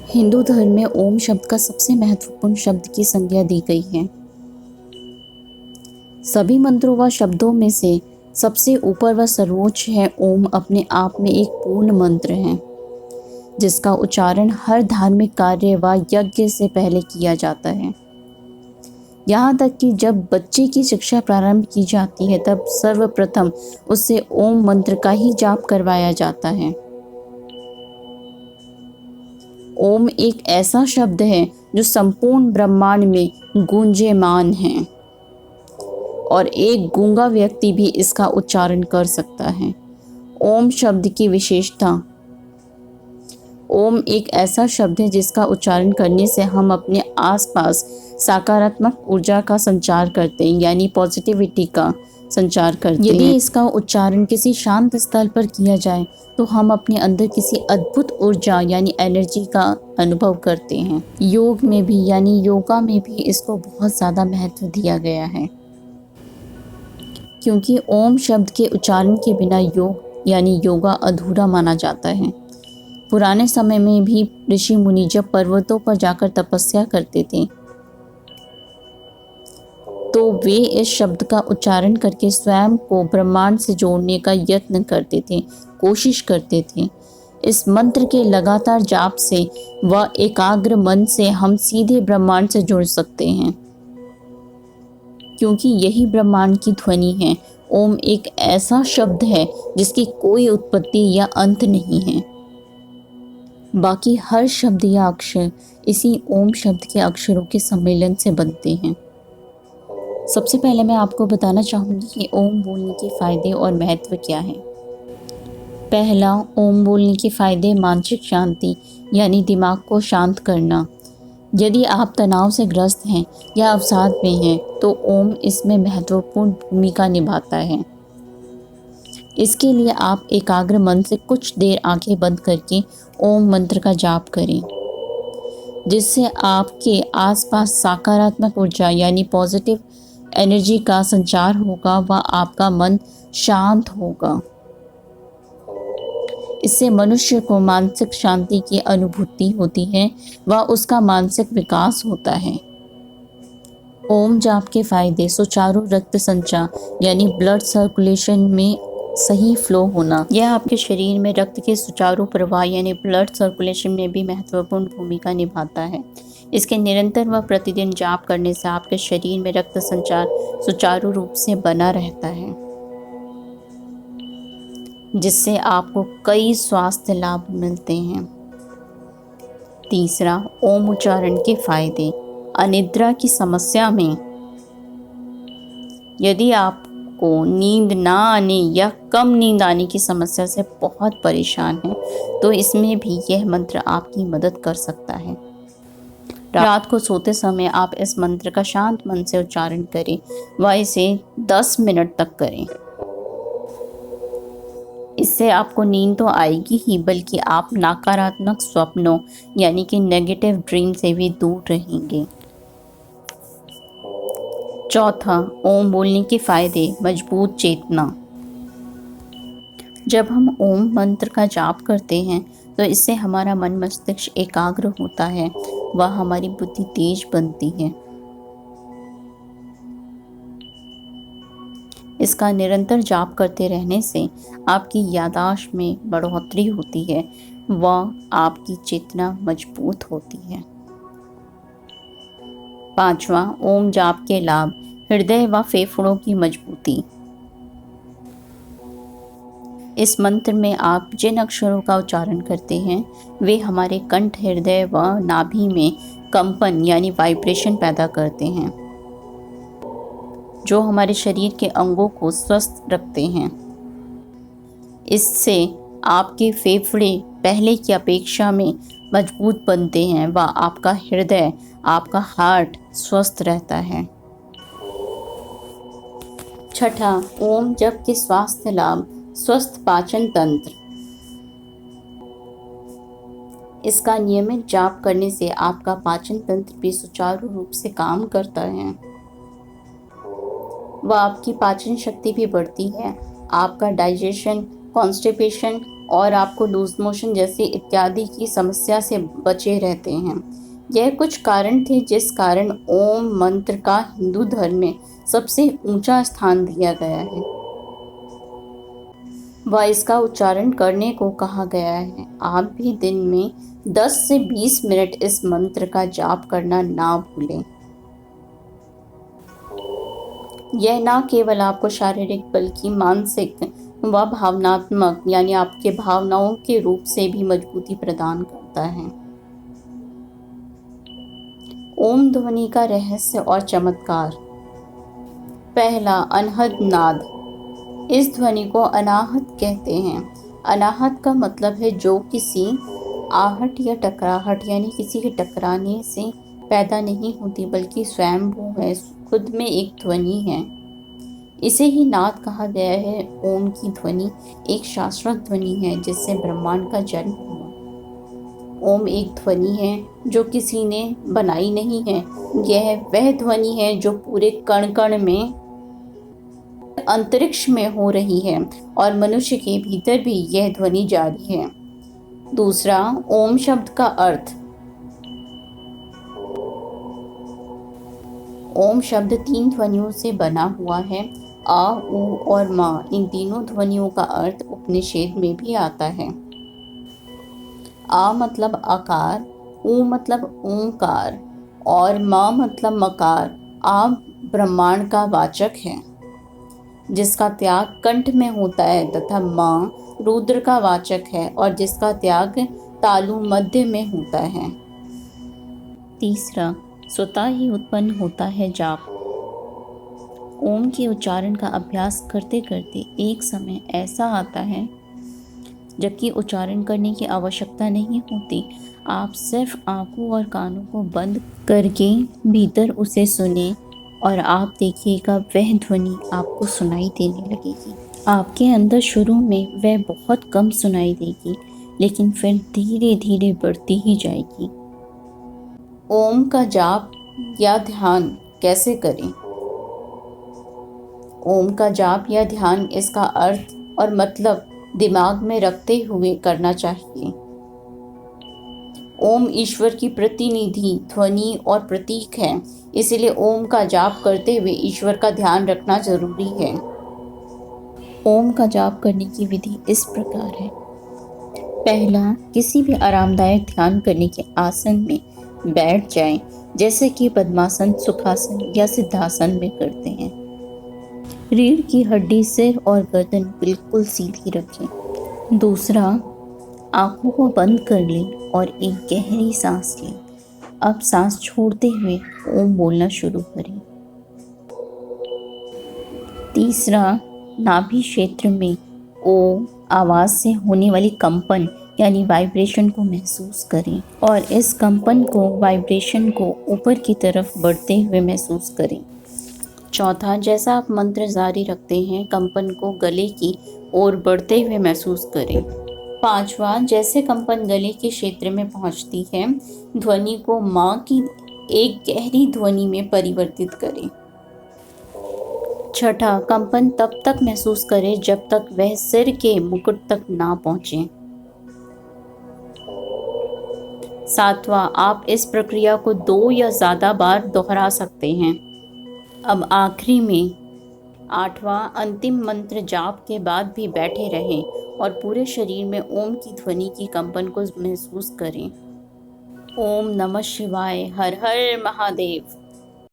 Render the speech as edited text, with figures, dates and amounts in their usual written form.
हिंदू धर्म में ओम शब्द का सबसे महत्वपूर्ण शब्द की संज्ञा दी गई है। सभी मंत्रों व शब्दों में से सबसे ऊपर व सर्वोच्च है। ओम अपने आप में एक पूर्ण मंत्र है जिसका उच्चारण हर धार्मिक कार्य व यज्ञ से पहले किया जाता है। यहाँ तक कि जब बच्चे की शिक्षा प्रारंभ की जाती है तब सर्वप्रथम उससे ओम मंत्र का ही जाप करवाया जाता है। ओम एक ऐसा शब्द है जो संपूर्ण ब्रह्मांड में गूंजेमान है और एक गूंगा व्यक्ति भी इसका उच्चारण कर सकता है। ओम शब्द की विशेषता। ओम एक ऐसा शब्द है जिसका उच्चारण करने से हम अपने आसपास सकारात्मक ऊर्जा का संचार करते हैं, यानी पॉजिटिविटी का संचार करते हैं। यदि इसका उच्चारण किसी शांत स्थल पर किया जाए तो हम अपने अंदर किसी अद्भुत ऊर्जा यानी एनर्जी का अनुभव करते हैं। योग में भी यानी योगा में भी इसको बहुत ज़्यादा महत्व दिया गया है, क्योंकि ओम शब्द के उच्चारण के बिना योग यानी योगा अधूरा माना जाता है। पुराने समय में भी ऋषि मुनि जब पर्वतों पर जाकर तपस्या करते थे तो वे इस शब्द का उच्चारण करके स्वयं को ब्रह्मांड से जोड़ने का यत्न करते थे, कोशिश करते थे। इस मंत्र के लगातार जाप से व एकाग्र मन से हम सीधे ब्रह्मांड से जुड़ सकते हैं, क्योंकि यही ब्रह्मांड की ध्वनि है। ओम एक ऐसा शब्द है जिसकी कोई उत्पत्ति या अंत नहीं है। बाकी हर शब्द या अक्षर इसी ओम शब्द के अक्षरों के सम्मेलन से बनते हैं। सबसे पहले मैं आपको बताना चाहूँगी कि ओम बोलने के फ़ायदे और महत्व क्या है। पहला, ओम बोलने के फ़ायदे मानसिक शांति यानी दिमाग को शांत करना। यदि आप तनाव से ग्रस्त हैं या अवसाद में हैं तो ओम इसमें महत्वपूर्ण भूमिका निभाता है। इसके लिए आप एकाग्र मन से कुछ देर आंखें बंद करके ओम मंत्र का जाप करें, जिससे आपके आसपास सकारात्मक ऊर्जा यानी पॉजिटिव एनर्जी का संचार होगा व आपका मन शांत होगा। इससे मनुष्य को मानसिक शांति की अनुभूति होती है व उसका मानसिक विकास होता है। ओम जाप के फायदे। सुचारू रक्त संचार यानी ब्लड सर्कुलेशन में सही फ्लो होना। यह आपके शरीर में रक्त के सुचारू प्रवाह यानी ब्लड सर्कुलेशन में भी महत्वपूर्ण भूमिका निभाता है। इसके निरंतर व प्रतिदिन जाप करने से आपके शरीर में रक्त संचार सुचारू रूप से बना रहता है, जिससे आपको कई स्वास्थ्य लाभ मिलते हैं। तीसरा, ओम उच्चारण के फायदे। अनिद्रा की समस्या में यदि आपको नींद ना आने या कम नींद आने की समस्या से बहुत परेशान हैं तो इसमें भी यह मंत्र आपकी मदद कर सकता है। रात को सोते समय आप इस मंत्र का शांत मन से उच्चारण करें व इसे 10 मिनट तक करें। इससे आपको नींद तो आएगी ही, बल्कि आप नकारात्मक स्वप्नों यानी कि नेगेटिव ड्रीम से भी दूर रहेंगे। चौथा, ओम बोलने के फायदे। मजबूत चेतना। जब हम ओम मंत्र का जाप करते हैं तो इससे हमारा मन मस्तिष्क एकाग्र होता है व हमारी बुद्धि तेज बनती है। इसका निरंतर जाप करते रहने से आपकी याददाश्त में बढ़ोतरी होती है व आपकी चेतना मजबूत होती है। पांचवा, ओम जाप के लाभ। हृदय व फेफड़ों की मजबूती। इस मंत्र में आप जिन अक्षरों का उच्चारण करते हैं वे हमारे कंठ, हृदय व नाभि में कंपन यानी वाइब्रेशन पैदा करते हैं, जो हमारे शरीर के अंगों को स्वस्थ रखते हैं। इससे आपके फेफड़े पहले की अपेक्षा में मजबूत बनते हैं व आपका हृदय, आपका हार्ट स्वस्थ रहता है। छठा, ओम जप के स्वास्थ्य लाभ। स्वस्थ पाचन तंत्र। इसका नियमित जाप करने से आपका पाचन तंत्र भी सुचारू रूप से काम करता है व आपकी पाचन शक्ति भी बढ़ती है। आपका डाइजेशन, कॉन्स्टिपेशन और आपको लूज मोशन जैसी इत्यादि की समस्या से बचे रहते हैं। यह कुछ कारण थे जिस कारण ओम मंत्र का हिंदू धर्म में सबसे ऊंचा स्थान दिया गया है व इसका उच्चारण करने को कहा गया है। आप भी दिन में 10 से 20 मिनट इस मंत्र का जाप करना ना भूलें। यह न केवल आपको शारीरिक बल्कि मानसिक व भावनात्मक यानी आपके भावनाओं के रूप से भी मजबूती प्रदान करता है। ओम ध्वनि का रहस्य और चमत्कार। पहला, अनहद नाद। इस ध्वनि को अनाहत कहते हैं। अनाहत का मतलब है जो किसी आहट या टकराहट यानी किसी के टकराने से पैदा नहीं होती बल्कि स्वयंभू है, खुद में एक ध्वनि है। इसे ही नाद कहा गया है। ओम की ध्वनि एक शाश्वत ध्वनि है जिससे ब्रह्मांड का जन्म हुआ। ओम एक ध्वनि है जो किसी ने बनाई नहीं है। यह वह ध्वनि है जो पूरे कण कण में अंतरिक्ष में हो रही है और मनुष्य के भीतर भी यह ध्वनि जारी है। दूसरा, ओम शब्द का अर्थ। ओम शब्द 3 ध्वनियों से बना हुआ है। आ, उ और मा। इन तीनों ध्वनियों का अर्थ उपनिषद में भी आता है। आ मतलब आकार, उ मतलब ओंकार और मा मतलब मकार। आ ब्रह्मांड का वाचक है जिसका त्याग कंठ में होता है तथा माँ रुद्र का वाचक है और जिसका त्याग तालु मध्य में होता है। तीसरा, स्वतः ही उत्पन्न होता है जाप। ओम के उच्चारण का अभ्यास करते करते एक समय ऐसा आता है जबकि उच्चारण करने की आवश्यकता नहीं होती। आप सिर्फ आंखों और कानों को बंद करके भीतर उसे सुने और आप देखिएगा वह ध्वनि आपको सुनाई देने लगेगी। आपके अंदर शुरू में वह बहुत कम सुनाई देगी लेकिन फिर धीरे धीरे बढ़ती ही जाएगी। ओम का जाप या ध्यान कैसे करें? ओम का जाप या ध्यान इसका अर्थ और मतलब दिमाग में रखते हुए करना चाहिए। ओम ईश्वर की प्रतिनिधि ध्वनि और प्रतीक है, इसलिए ओम का जाप करते हुए ईश्वर का ध्यान रखना जरूरी है। ओम का जाप करने की विधि इस प्रकार है। पहला, किसी भी आरामदायक ध्यान करने के आसन में बैठ जाएं, जैसे कि पद्मासन, सुखासन या सिद्धासन में करते हैं। रीढ़ की हड्डी, सिर और गर्दन बिल्कुल सीधी रखें। दूसरा, आंखों को बंद कर लें और एक गहरी सांस लें। अब सांस छोड़ते हुए ओम बोलना शुरू करें। तीसरा, नाभि क्षेत्र में ओ आवाज़ से होने वाली कंपन यानी वाइब्रेशन को महसूस करें और इस कंपन को वाइब्रेशन को ऊपर की तरफ बढ़ते हुए महसूस करें। चौथा, जैसा आप मंत्र जारी रखते हैं कंपन को गले की ओर बढ़ते हुए महसूस करें। पांचवा, जैसे कंपन गले के क्षेत्र में पहुंचती है ध्वनि को माँ की एक गहरी ध्वनि में परिवर्तित करें। छठा, कंपन तब तक महसूस करें जब तक वह सिर के मुकुट तक ना पहुंचे। सातवां, आप इस प्रक्रिया को 2 या ज़्यादा बार दोहरा सकते हैं। अब आखिरी में आठवां, अंतिम मंत्र जाप के बाद भी बैठे रहें और पूरे शरीर में ओम की ध्वनि की कंपन को महसूस करें। ओम नमः शिवाय। हर हर महादेव।